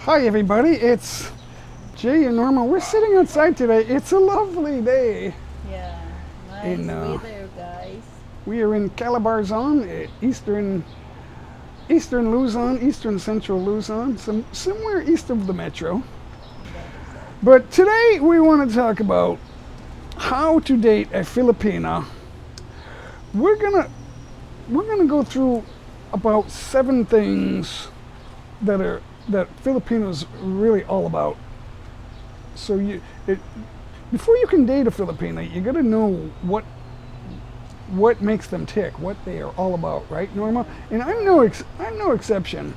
Hi everybody, it's Jay and Norma. We're sitting outside today. It's a lovely day. Yeah, nice In, weather, guys. We are in Calabarzon, eastern Luzon, eastern central Luzon, somewhere east of the metro. But today we want to talk about how to date a Filipina. We're gonna go through about 7 things that Filipinos really all about. So before you can date a Filipina, you got to know what makes them tick, what they are all about, right, Norma? And I'm no exception.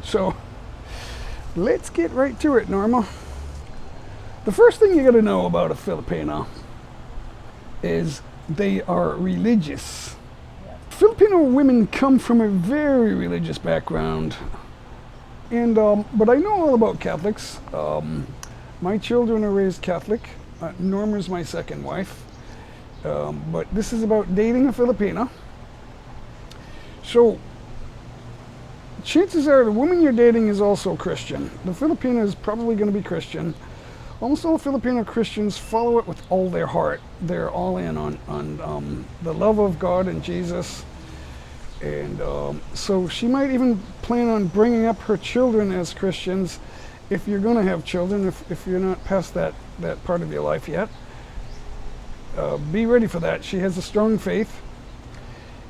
So let's get right to it, Norma. The first thing you got to know about a Filipina is they are religious. Filipino women come from a very religious background. And but I know all about Catholics. My children are raised Catholic. Norma's my second wife. But this is about dating a Filipina. So chances are the woman you're dating is also Christian. The Filipina is probably going to be Christian. Almost all Filipino Christians follow it with all their heart. They're all in on the love of God and Jesus. And so she might even plan on bringing up her children as Christians if you're going to have children, if you're not past that part of your life yet. Be ready for that. She has a strong faith.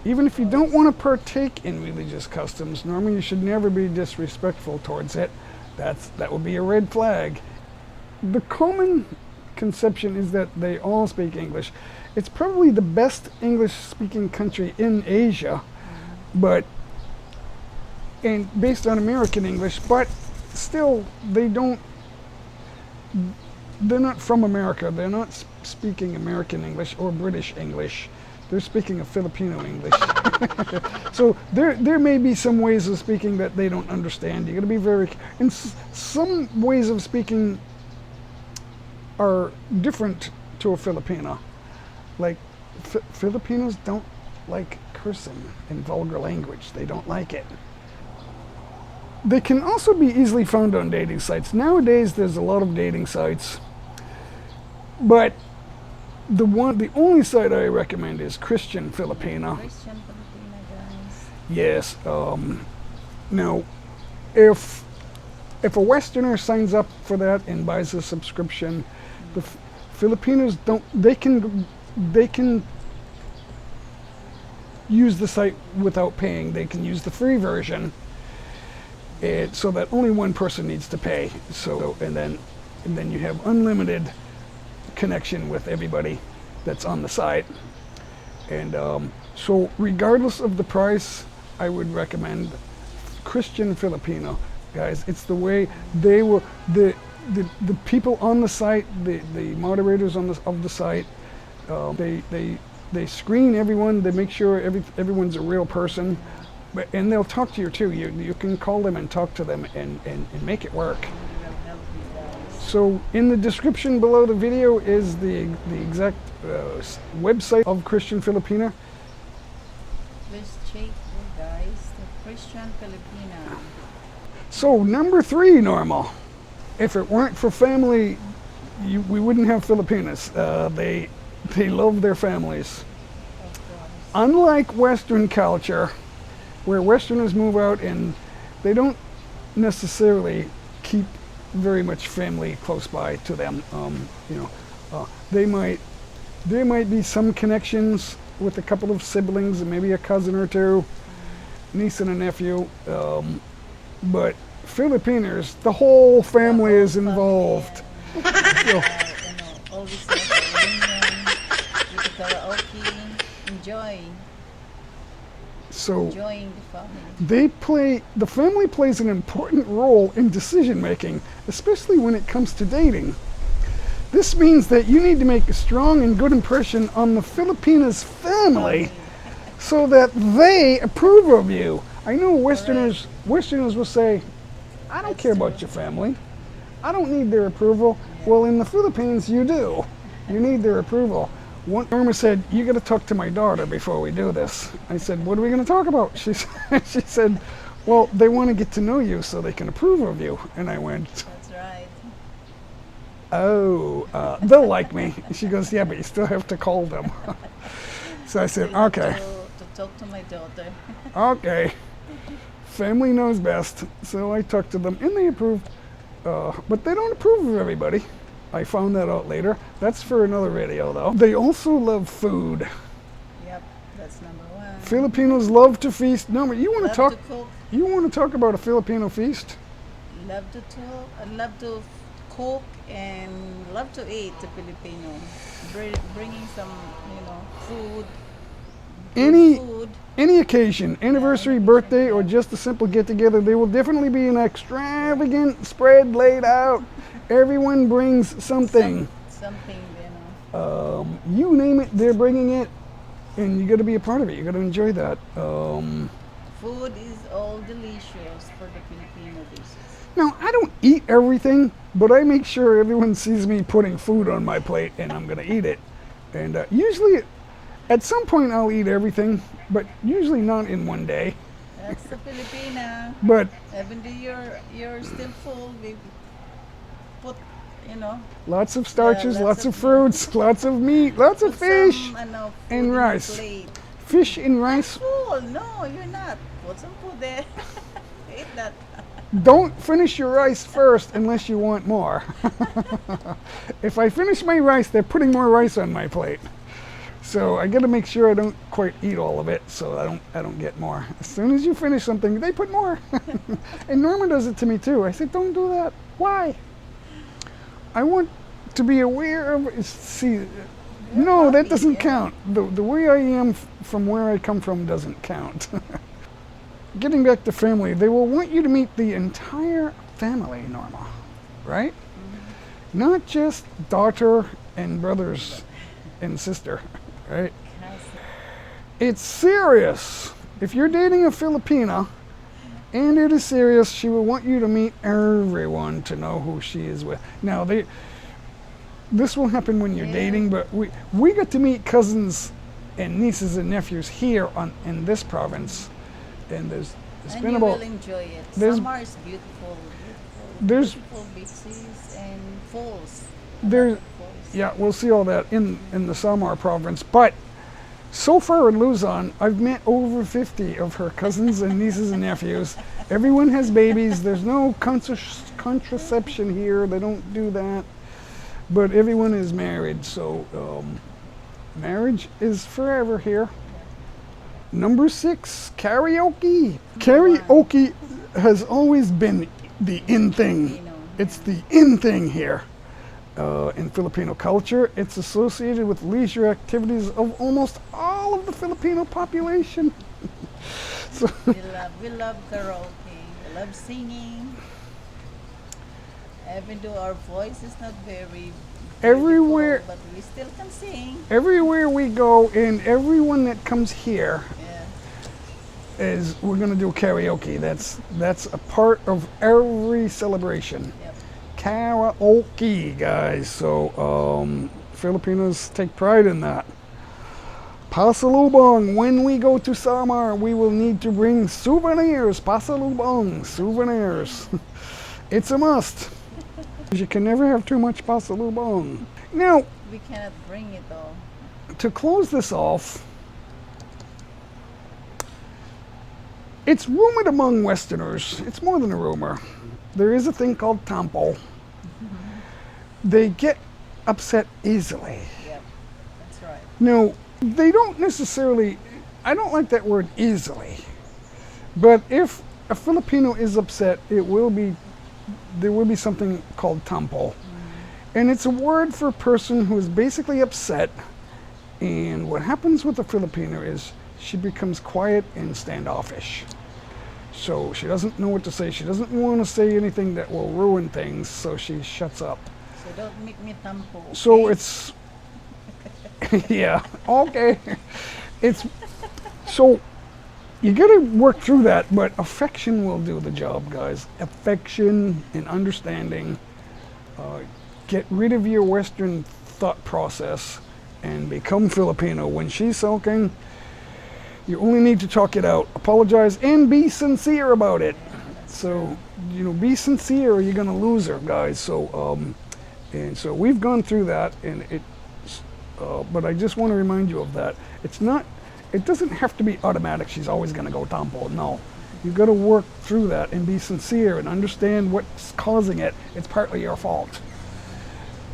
Even if you don't want to partake in religious customs, Norman, you should never be disrespectful towards it. That would be a red flag. The common conception is that they all speak English. It's probably the best English-speaking country in Asia. And based on American English, but still they're not from America. They're not speaking American English or British English. They're speaking a Filipino English. So there may be some ways of speaking that they don't understand. You got to be very, and some ways of speaking are different to a Filipina. Like Filipinos don't like cursing in vulgar language. They don't like it. They can also be easily found on dating sites. Nowadays there's a lot of dating sites, but the only site I recommend is Christian Filipina. Christian Filipina, guys. Yes. Now, if a Westerner signs up for that and buys a subscription, the Filipinos don't. They can use the site without paying. They can use the free version, so that only one person needs to pay. So and then you have unlimited connection with everybody that's on the site. And so regardless of the price, I would recommend Christian Filipino, guys. It's the way they will. The people on the site, the moderators of the site, they screen everyone. They make sure everyone's a real person, and they'll talk to you too. You can call them and talk to them and make it work. So in the description below the video is the exact website of Christian Filipina. Let's check, guys, the Christian Filipina. So number 3, Normal. If it weren't for family, we wouldn't have Filipinas. They love their families. Unlike Western culture, where Westerners move out and they don't necessarily keep very much family close by to them. There might be some connections with a couple of siblings and maybe a cousin or two, niece and a nephew. But Filipinos, the whole family is involved. Always like a reunion, with the karaoke, enjoying the family. The family plays an important role in decision making, especially when it comes to dating. This means that you need to make a strong and good impression on the Filipina's family so that they approve of you. I know Westerners will say, I don't care about your family. I don't need their approval. Well, in the Philippines, you do. You need their approval. Norma said, you got to talk to my daughter before we do this. I said, what are we going to talk about? She said, well, they want to get to know you so they can approve of you. And I went, That's right. oh, they'll like me. She goes, yeah, but you still have to call them. So I said, Still have okay, to talk to my daughter. okay. Family knows best. So I talked to them and they approved. But they don't approve of everybody. I found that out later. That's for another video though. They also love food. Yep, that's number one. Filipinos love to feast. No, but you want to Love talk. to cook. You want to talk about a Filipino feast? Love to talk. Love to cook and love to eat the Filipino. Bringing some, food. Good Any food. any occasion, anniversary, any birthday, occasion, or yeah. just a simple get together, there will definitely be an extravagant spread laid out. Everyone brings something. Something, You name it, they're bringing it, and you got to be a part of it. You got to enjoy that. Food is all delicious for the Filipino dishes. Now, I don't eat everything, but I make sure everyone sees me putting food on my plate, and I'm going to eat it. And usually, at some point, I'll eat everything, but usually not in one day. That's the Filipina. But Even though you're still full, we put, lots of starches, Yeah, lots lots of of- fruits, lots of meat, lots of put fish. some, food and in the rice. plate. Fish and rice. Full? No, you're not. Put some food there. Eat that. Don't finish your rice first unless you want more. If I finish my rice, they're putting more rice on my plate. So I got to make sure I don't quite eat all of it, so I don't get more. As soon as you finish something, they put more. And Norma does it to me too. I said, don't do that. Why? I want to be aware of. See, no, that happy, doesn't yeah. count. The way I am from where I come from doesn't count. Getting back to family, they will want you to meet the entire family, Norma, right? Not just daughter and brothers and sister, right? It's serious. If you're dating a Filipina and it is serious, she will want you to meet everyone to know who she is with. Now, this will happen when you're Yeah. dating, but we get to meet cousins and nieces and nephews here in this province. And there's And been you about will enjoy it. there's- Summer is beautiful. There's- Beautiful beaches and falls. There's- Falls. yeah, we'll see all that in the Samar province. But so far in Luzon, I've met over 50 of her cousins and nieces and nephews. Everyone has babies. There's no contraception here. They don't do that. But everyone is married, so marriage is forever here. Number 6, karaoke. Karaoke has always been the in thing. It's the in thing here. In Filipino culture, it's associated with leisure activities of almost all of the Filipino population. So, We love karaoke. We love singing. Even though our voice is not very Everywhere- beautiful, but we still can sing. everywhere we go, and everyone that comes here Yeah. we're gonna do karaoke. That's a part of every celebration. Yep. Karaoke, guys. So Filipinos take pride in that. Pasalubong. When we go to Samar, we will need to bring souvenirs. Pasalubong, souvenirs. It's a must. You can never have too much pasalubong. Now, We cannot bring it all. to close this off, it's rumored among Westerners, it's more than a rumor, there is a thing called tampo. They get upset easily. Yep. That's right. Now, they don't necessarily, I don't like that word easily, but if a Filipino is upset, there will be something called tampo. And it's a word for a person who is basically upset. And what happens with a Filipino is she becomes quiet and standoffish. So she doesn't know what to say. She doesn't want to say anything that will ruin things, so she shuts up. So don't make me tampo. Okay? So it's, yeah, okay. It's, so you got to work through that, but affection will do the job, guys. Affection and understanding. Get rid of your Western thought process and become Filipino. When she's sulking, You only need to talk it out, apologize, and be sincere about it. So, you know, be sincere or you're going to lose her, guys. So, and so we've gone through that, and but I just want to remind you of that. It doesn't have to be automatic. She's always going to go tampo. No, you've got to work through that and be sincere and understand what's causing it. It's partly your fault.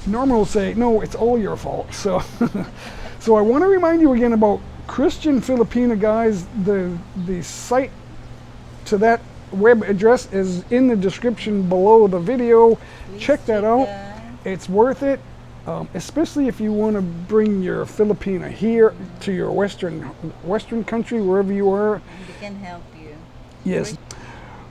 Normal will say, no, it's all your fault. So, so I want to remind you again about Christian Filipina, guys. The site to that web address is in the description below the video. Check that out. It's worth it, especially if you want to bring your Filipina here to your western country, wherever you are. They can help you. Yes.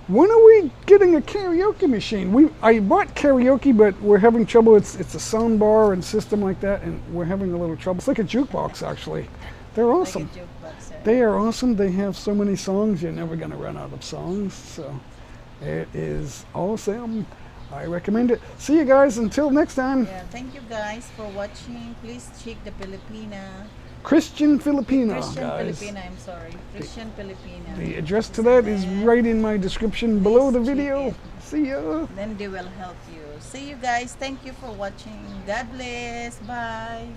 When are we getting a karaoke machine? I bought karaoke, but we're having trouble. It's a sound bar and system like that, and we're having a little trouble. It's like a jukebox, actually. They're awesome. Like a jukebox, yeah. They are awesome. They have so many songs. You're never going to run out of songs. So it is awesome. I recommend it. See you guys until next time. Yeah, thank you guys for watching. Please check the Filipina. Christian Filipina, Christian guys. Filipina, I'm sorry. Christian Filipina. The address to that is right in my description below the video. See ya. Then they will help you. See you guys. Thank you for watching. God bless. Bye.